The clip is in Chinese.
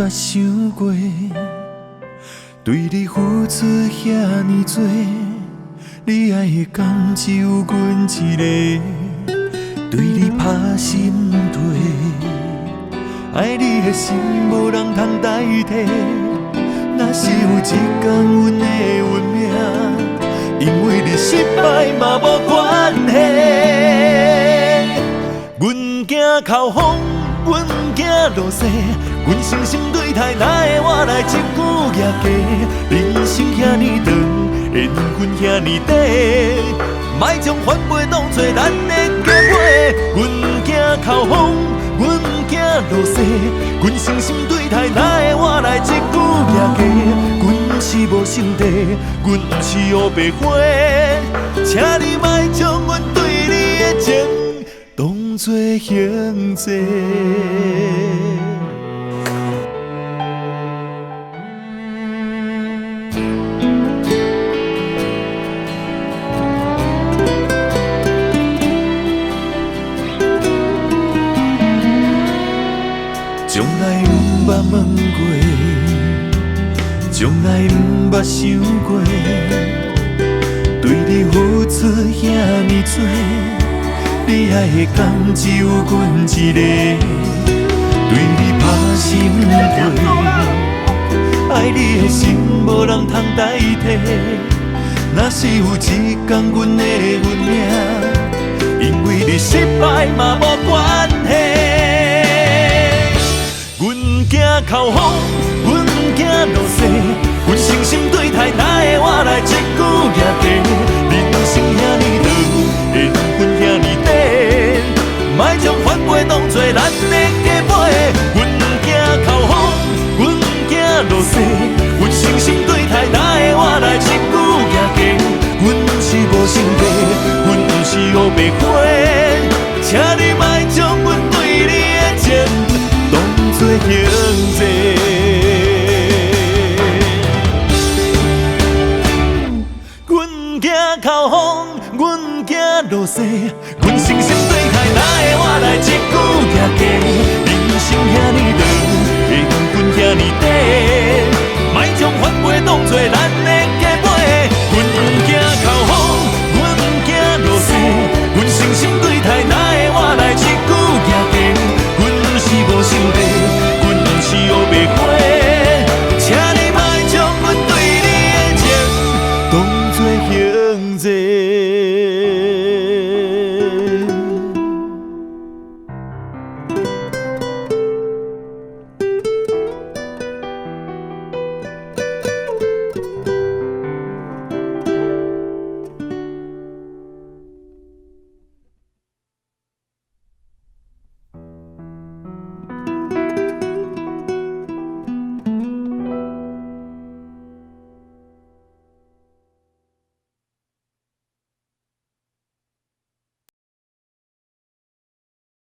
捌想过，对你付出遐尼多，你爱的敢只有阮一个？对你拍心腿，爱你的心无人通代替。若是有一天阮的运命，因为你失败嘛无关系。阮惊口风，阮惊落雪，阮伤心对待，哪会我来一句也假？人生遐尼长，缘分遐尼短，莫将反背当作咱的结尾。阮惊口风，阮惊落雪，阮伤心对待，哪会我来一句也假？阮是无心地，阮不是黑白花，请你莫将阮对你的情当作刑罪。从来不捌问过，从来不捌想过，对你付出遐尼多，你爱的敢只有阮一个？对你拍心腿，爱你的心无人通代替。若是有一天阮的运命，因为你失败嘛无关系。阮惊口风，阮惊落雪，阮伤心对待，哪会我来一句也假？人生遐尼长，缘分遐尼短，莫将反背当作咱的结尾。阮惊口风，阮惊落雪，阮伤心对待，哪会我来一句也假？阮是无心地，阮不是黑白花，请你莫将阮对你的情当作刑罪。阮惊口风，阮惊落雪，阮伤心对待，哪会我来一句也假？人生遐尼长，缘分遐尼短。